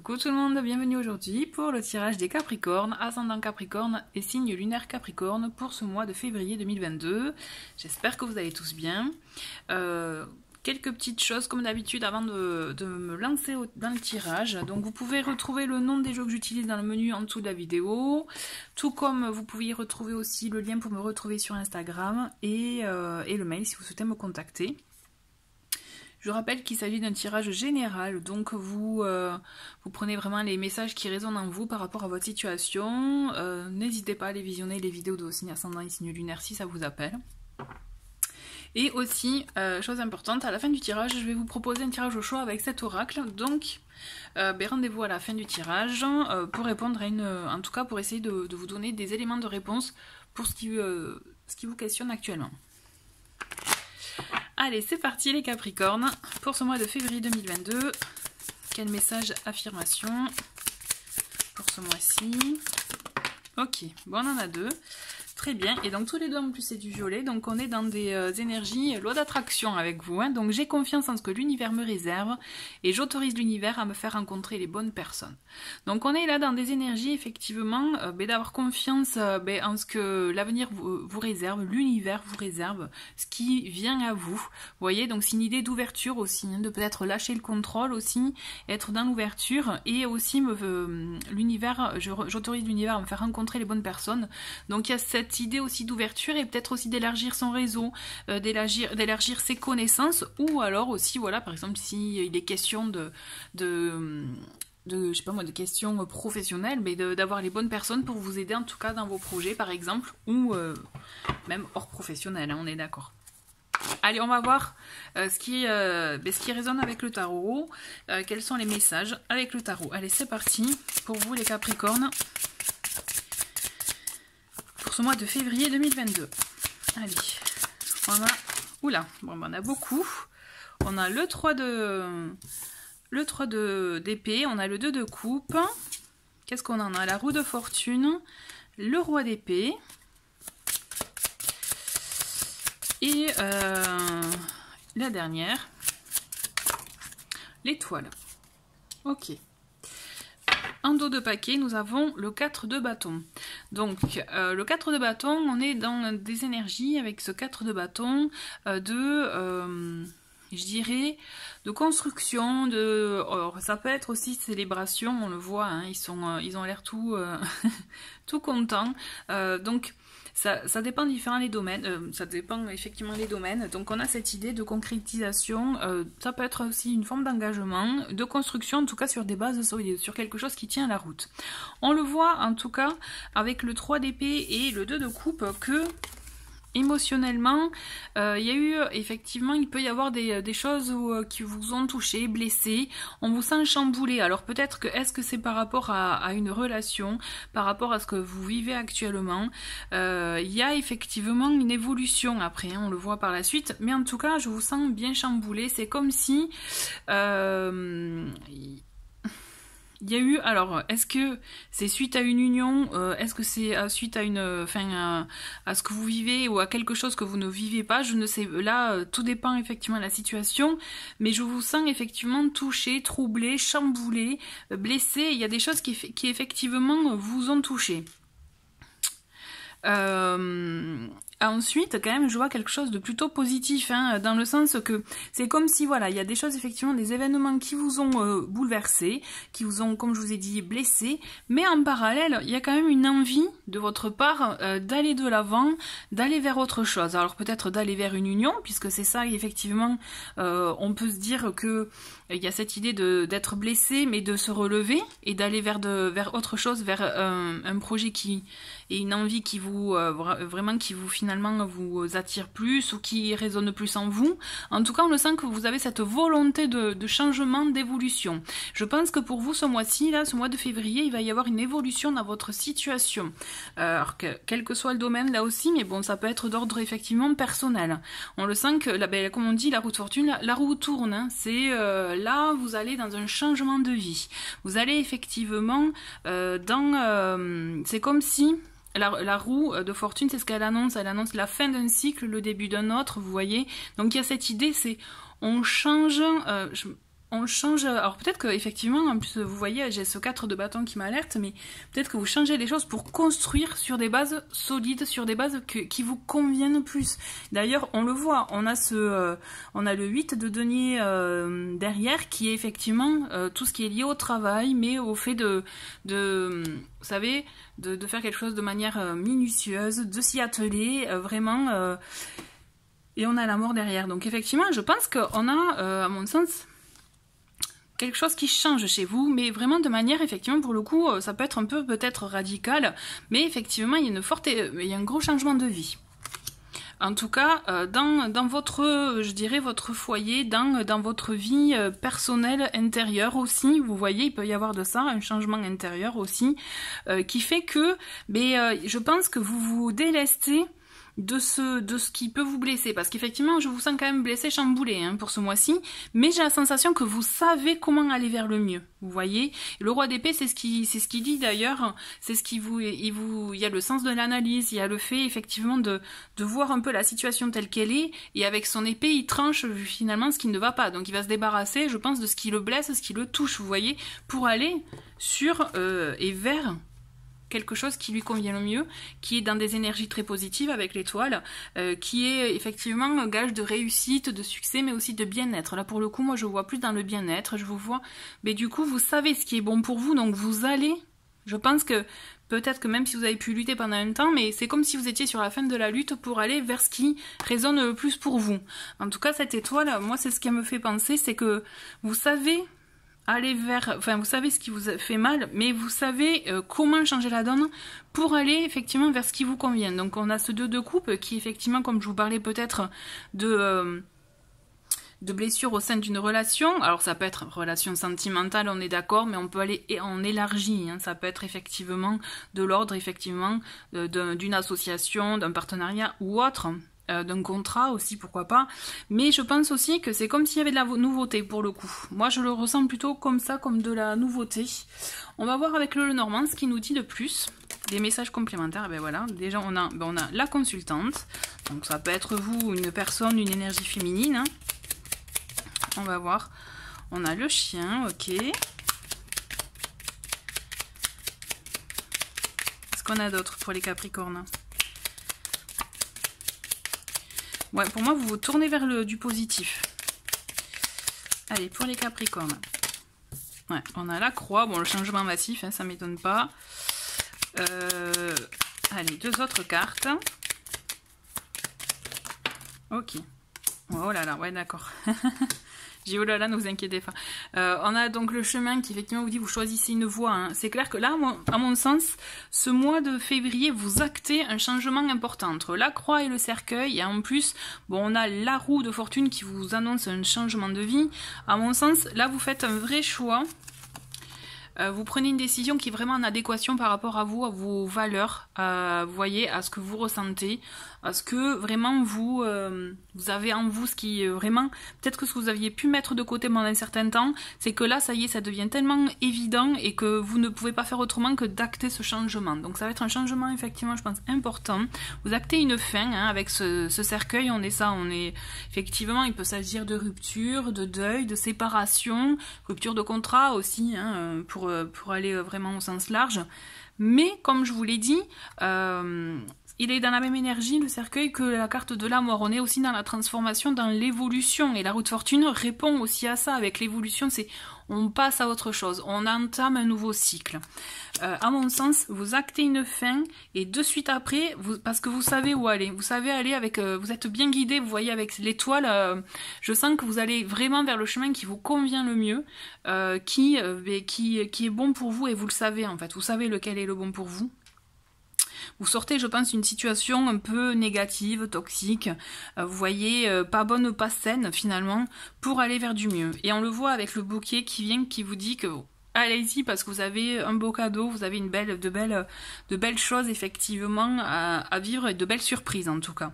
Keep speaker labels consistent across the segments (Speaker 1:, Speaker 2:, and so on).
Speaker 1: Coucou tout le monde, bienvenue aujourd'hui pour le tirage des Capricornes, ascendant Capricorne et signe lunaire Capricorne pour ce mois de février 2022. J'espère que vous allez tous bien. Quelques petites choses comme d'habitude avant de me lancer dans le tirage. Donc vous pouvez retrouver le nom des jeux que j'utilise dans le menu en dessous de la vidéo, tout comme vous pouvez y retrouver aussi le lien pour me retrouver sur Instagram et le mail si vous souhaitez me contacter. Je rappelle qu'il s'agit d'un tirage général, donc vous prenez vraiment les messages qui résonnent en vous par rapport à votre situation. N'hésitez pas à aller visionner les vidéos de signe ascendant et signe lunaire si ça vous appelle. Et aussi, chose importante, à la fin du tirage, je vais vous proposer un tirage au choix avec cet oracle. Donc, rendez-vous à la fin du tirage pour répondre à en tout cas pour essayer de vous donner des éléments de réponse pour ce qui vous questionne actuellement. Allez, c'est parti les Capricornes, pour ce mois de février 2022. Quel message affirmation pour ce mois-ci? Ok, bon on en a deux. Très bien, et donc tous les deux en plus c'est du violet, donc on est dans des énergies loi d'attraction avec vous. Hein. Donc j'ai confiance en ce que l'univers me réserve et j'autorise l'univers à me faire rencontrer les bonnes personnes. Donc on est là dans des énergies effectivement d'avoir confiance en ce que l'avenir vous réserve, l'univers vous réserve, ce qui vient à vous. Vous voyez, donc c'est une idée d'ouverture aussi, hein, de peut-être lâcher le contrôle aussi, être dans l'ouverture et aussi l'univers, j'autorise l'univers à me faire rencontrer les bonnes personnes. Donc il y a cette idée aussi d'ouverture et peut-être aussi d'élargir son réseau, d'élargir ses connaissances, ou alors aussi, voilà, par exemple, s'il est question je sais pas moi, de questions professionnelles, mais d'avoir les bonnes personnes pour vous aider en tout cas dans vos projets, par exemple, ou même hors professionnel, hein, on est d'accord. Allez, on va voir ce qui résonne avec le tarot, quels sont les messages avec le tarot. Allez, c'est parti pour vous les Capricornes. Ce mois de février 2022. Allez, on a... Oula, bon, on a beaucoup. On a le 3 d'épée, on a le 2 de coupe. Qu'est-ce qu'on en a? La roue de fortune, le roi d'épée. Et la dernière, l'étoile. Ok. En dos de paquet, nous avons le 4 de bâton. Donc, le 4 de bâton, on est dans des énergies avec ce 4 de bâton je dirais, de construction, ça peut être aussi célébration, on le voit, hein, ils ont l'air tout contents. Donc, ça dépend différents les domaines, ça dépend effectivement les domaines. Donc on a cette idée de concrétisation, ça peut être aussi une forme d'engagement, de construction, en tout cas sur des bases solides, sur quelque chose qui tient la route. On le voit en tout cas avec le 3 d'épée et le 2 de coupe que émotionnellement, il y a eu effectivement, il peut y avoir des choses qui vous ont touché, blessé, on vous sent chamboulé. Alors peut-être que est-ce que c'est par rapport à une relation, par rapport à ce que vous vivez actuellement, il y a effectivement une évolution après, hein, on le voit par la suite, mais en tout cas je vous sens bien chamboulé. C'est comme si il y a eu, alors, est-ce que c'est suite à une union, est-ce que c'est suite à à ce que vous vivez ou à quelque chose que vous ne vivez pas, je ne sais, là, tout dépend effectivement de la situation, mais je vous sens effectivement touché, troublé, chamboulé, blessé, il y a des choses qui effectivement vous ont touché. Ensuite, quand même, je vois quelque chose de plutôt positif, hein, dans le sens que c'est comme si, voilà, il y a des choses, effectivement, des événements qui vous ont bouleversé, qui vous ont, comme je vous ai dit, blessé, mais en parallèle, il y a quand même une envie de votre part d'aller de l'avant, d'aller vers autre chose. Alors peut-être d'aller vers une union, puisque c'est ça, effectivement, on peut se dire que il y a cette idée d'être blessé, mais de se relever et d'aller vers autre chose, vers un projet et une envie qui vous vraiment qui vous finalement vous attire plus ou qui résonne plus en vous. En tout cas, on le sent que vous avez cette volonté de changement, d'évolution. Je pense que pour vous, ce mois-ci, là, ce mois de février, il va y avoir une évolution dans votre situation. Alors quel que soit le domaine, là aussi, mais bon, ça peut être d'ordre effectivement personnel. On le sent que, comme on dit, la roue de fortune, la roue tourne. Hein, c'est là, vous allez dans un changement de vie. Vous allez effectivement c'est comme si la roue de fortune, c'est ce qu'elle annonce. Elle annonce la fin d'un cycle, le début d'un autre, vous voyez. Donc il y a cette idée, c'est on change, on change. Alors peut-être que effectivement, en plus vous voyez, j'ai ce 4 de bâton qui m'alerte, mais peut-être que vous changez les choses pour construire sur des bases solides, sur des bases qui vous conviennent plus. D'ailleurs, on le voit, on a le 8 de denier derrière, qui est effectivement tout ce qui est lié au travail, mais au fait vous savez, de faire quelque chose de manière minutieuse, de s'y atteler, vraiment. Et on a la mort derrière. Donc effectivement, je pense qu'on a, à mon sens, quelque chose qui change chez vous, mais vraiment de manière, effectivement, pour le coup, ça peut être un peu peut-être radical, mais effectivement, il y a un gros changement de vie. En tout cas, dans votre, je dirais, votre foyer, dans votre vie personnelle, intérieure aussi, vous voyez, il peut y avoir de ça, un changement intérieur aussi, qui fait que, je pense que vous vous délestez de ce qui peut vous blesser, parce qu'effectivement je vous sens quand même blessé, chamboulé pour ce mois-ci, mais j'ai la sensation que vous savez comment aller vers le mieux, vous voyez. Le roi d'épée, c'est ce qui dit d'ailleurs, c'est ce qui il y a le sens de l'analyse, il y a le fait effectivement de voir un peu la situation telle qu'elle est, et avec son épée il tranche finalement ce qui ne va pas, donc il va se débarrasser, je pense, de ce qui le blesse, ce qui le touche, vous voyez, pour aller sur et vers quelque chose qui lui convient le mieux, qui est dans des énergies très positives avec l'étoile, qui est effectivement un gage de réussite, de succès, mais aussi de bien-être. Là pour le coup, moi je vois plus dans le bien-être, je vous vois, mais du coup vous savez ce qui est bon pour vous, donc vous allez, je pense que peut-être que même si vous avez pu lutter pendant un temps, mais c'est comme si vous étiez sur la fin de la lutte pour aller vers ce qui résonne le plus pour vous. En tout cas, cette étoile, moi c'est ce qui me fait penser, c'est que vous savez aller vers, enfin vous savez ce qui vous fait mal, mais vous savez comment changer la donne pour aller effectivement vers ce qui vous convient. Donc on a ce 2 de coupe qui effectivement, comme je vous parlais peut-être de blessures au sein d'une relation. Alors ça peut être relation sentimentale, on est d'accord, mais on peut aller en élargi, ça peut être effectivement de l'ordre effectivement d'une association, d'un partenariat ou autre. D'un contrat aussi, pourquoi pas, mais je pense aussi que c'est comme s'il y avait de la nouveauté pour le coup. Moi je le ressens plutôt comme ça, comme de la nouveauté. On va voir avec le Lenormand ce qu'il nous dit de plus, des messages complémentaires. Ben voilà, déjà on a la consultante, donc ça peut être vous, une personne, une énergie féminine, on va voir. On a le chien, ok. Qu'est-ce qu'on a d'autre pour les Capricornes? Ouais, pour moi, vous vous tournez vers du positif. Allez, pour les Capricornes. Ouais, on a la croix. Bon, le changement massif, ça ne m'étonne pas. Allez, 2 autres cartes. Ok. Oh là là, ouais, d'accord. J'ai oh là là, ne vous inquiétez pas. On a donc le chemin qui effectivement vous dit vous choisissez une voie. C'est clair que là, à mon sens, ce mois de février, vous actez un changement important entre la croix et le cercueil. Et en plus, bon, on a la roue de fortune qui vous annonce un changement de vie. À mon sens, là, vous faites un vrai choix. Vous prenez une décision qui est vraiment en adéquation par rapport à vous, à vos valeurs, vous voyez, à ce que vous ressentez, à ce que vraiment vous avez en vous, ce qui vraiment, peut-être que ce que vous aviez pu mettre de côté pendant un certain temps, c'est que là, ça y est, ça devient tellement évident et que vous ne pouvez pas faire autrement que d'acter ce changement. Donc ça va être un changement effectivement, je pense, important. Vous actez une fin avec ce cercueil, on est effectivement, il peut s'agir de rupture, de deuil, de séparation, rupture de contrat aussi, pour aller vraiment au sens large. Mais comme je vous l'ai dit, il est dans la même énergie, le cercueil, que la carte de la mort. On est aussi dans la transformation, dans l'évolution. Et la roue de fortune répond aussi à ça. Avec l'évolution, c'est on passe à autre chose. On entame un nouveau cycle. À mon sens, vous actez une fin et de suite après, parce que vous savez où aller. Vous savez aller avec... vous êtes bien guidé, vous voyez, avec l'étoile. Je sens que vous allez vraiment vers le chemin qui vous convient le mieux, qui est bon pour vous et vous le savez en fait. Vous savez lequel est le bon pour vous. Vous sortez, je pense, d'une situation un peu négative, toxique, vous voyez, pas bonne, pas saine finalement, pour aller vers du mieux. Et on le voit avec le bouquet qui vient, qui vous dit que allez-y parce que vous avez un beau cadeau, vous avez de belles choses effectivement à vivre et de belles surprises en tout cas.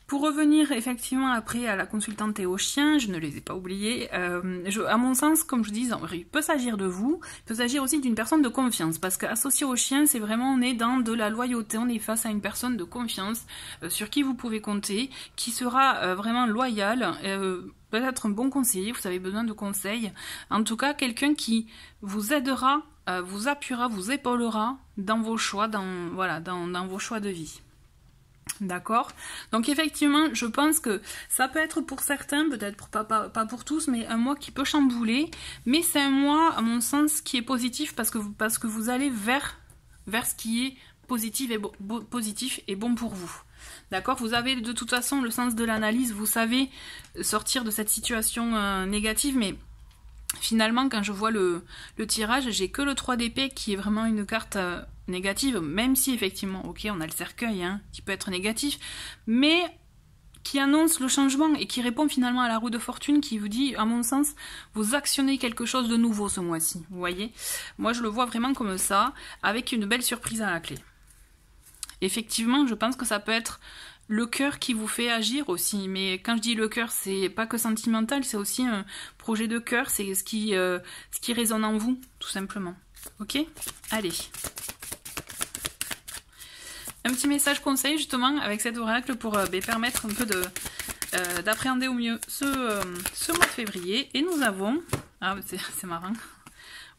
Speaker 1: Pour revenir effectivement après à la consultante et aux chiens, je ne les ai pas oubliés, à mon sens, comme je dis, il peut s'agir de vous, il peut s'agir aussi d'une personne de confiance, parce qu'associé aux chiens, c'est vraiment, on est dans de la loyauté, on est face à une personne de confiance sur qui vous pouvez compter, qui sera vraiment loyale, peut-être un bon conseiller, vous avez besoin de conseils, en tout cas quelqu'un qui vous aidera, vous appuiera, vous épaulera dans vos choix, dans vos choix de vie. D'accord? Donc effectivement, je pense que ça peut être pour certains, peut-être pas pour tous, mais un mois qui peut chambouler, mais c'est un mois, à mon sens, qui est positif parce que vous allez vers ce qui est positif et bon pour vous. D'accord? Vous avez de toute façon le sens de l'analyse, vous savez sortir de cette situation négative, mais finalement, quand je vois le tirage, j'ai que le 3 d'épée qui est vraiment une carte négative, même si effectivement, ok, on a le cercueil hein, qui peut être négatif, mais qui annonce le changement et qui répond finalement à la roue de fortune qui vous dit, à mon sens, vous actionnez quelque chose de nouveau ce mois-ci. Vous voyez? Moi, je le vois vraiment comme ça, avec une belle surprise à la clé. Effectivement, je pense que ça peut être le cœur qui vous fait agir aussi, mais quand je dis le cœur, c'est pas que sentimental, c'est aussi un projet de cœur, c'est ce qui résonne en vous, tout simplement. Ok? Allez. Un petit message conseil justement avec cet oracle pour permettre un peu d'appréhender au mieux ce mois de février. Et nous avons, ah c'est marrant,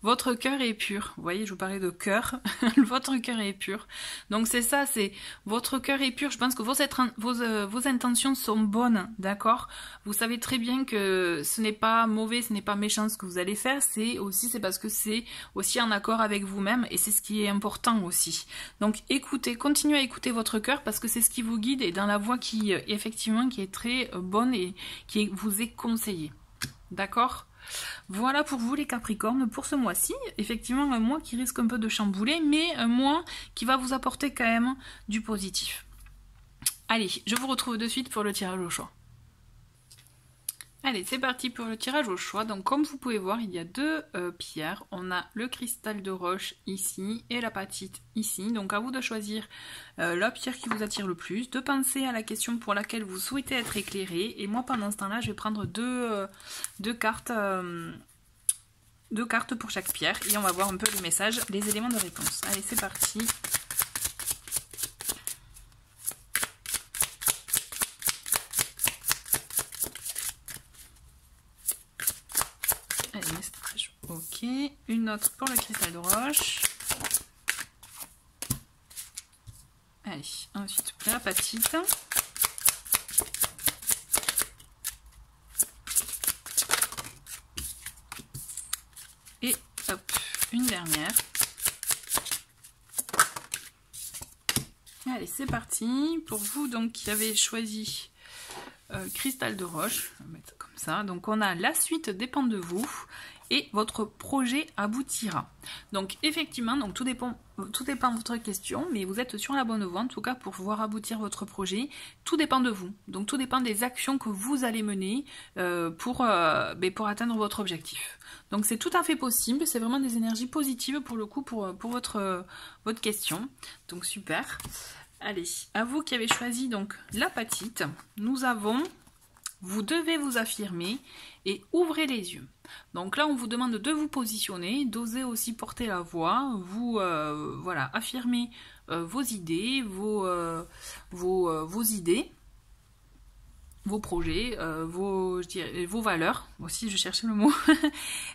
Speaker 1: votre cœur est pur. Vous voyez, je vous parlais de cœur. Votre cœur est pur. Donc c'est ça, c'est votre cœur est pur. Je pense que vos intentions sont bonnes, d'accord? Vous savez très bien que ce n'est pas mauvais, ce n'est pas méchant ce que vous allez faire. C'est parce que c'est aussi en accord avec vous-même et c'est ce qui est important aussi. Donc écoutez, continuez à écouter votre cœur parce que c'est ce qui vous guide et dans la voie qui effectivement qui est très bonne et qui vous est conseillée. D'accord? Voilà pour vous les Capricornes pour ce mois-ci. Effectivement un mois qui risque un peu de chambouler, mais un mois qui va vous apporter quand même du positif. Allez, je vous retrouve de suite pour le tirage au choix. Allez, c'est parti pour le tirage au choix. Donc comme vous pouvez voir, il y a deux pierres. On a le cristal de roche ici et l'apatite ici. Donc à vous de choisir la pierre qui vous attire le plus, de penser à la question pour laquelle vous souhaitez être éclairé. Et moi pendant ce temps-là, je vais prendre deux cartes pour chaque pierre. Et on va voir un peu le message, les éléments de réponse. Allez, c'est parti. Ok, une autre pour le cristal de roche. Allez, ensuite l'apatite. Et hop, une dernière. Allez, c'est parti. Pour vous donc qui avez choisi cristal de roche, on va mettre comme ça. Donc on a la suite dépend de vous. Et votre projet aboutira. Donc effectivement, donc tout dépend de votre question, mais vous êtes sur la bonne voie, en tout cas pour voir aboutir votre projet. Tout dépend de vous. Donc tout dépend des actions que vous allez mener pour atteindre votre objectif. Donc c'est tout à fait possible, c'est vraiment des énergies positives pour le coup pour votre question. Donc super. Allez, à vous qui avez choisi donc l'apatite, nous avons vous devez vous affirmer et ouvrez les yeux. Donc là, on vous demande de vous positionner, d'oser aussi porter la voix, vous voilà, affirmer vos idées, vos idées, vos projets, vos valeurs, aussi je cherchais le mot,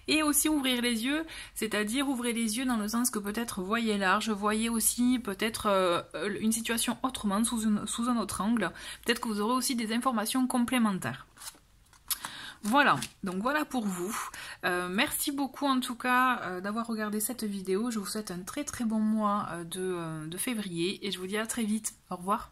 Speaker 1: et aussi ouvrir les yeux, c'est-à-dire ouvrir les yeux dans le sens que peut-être voyez large, voyez aussi peut-être une situation autrement, sous un autre angle, peut-être que vous aurez aussi des informations complémentaires. Voilà, donc voilà pour vous. Merci beaucoup en tout cas d'avoir regardé cette vidéo. Je vous souhaite un très très bon mois de février et je vous dis à très vite. Au revoir.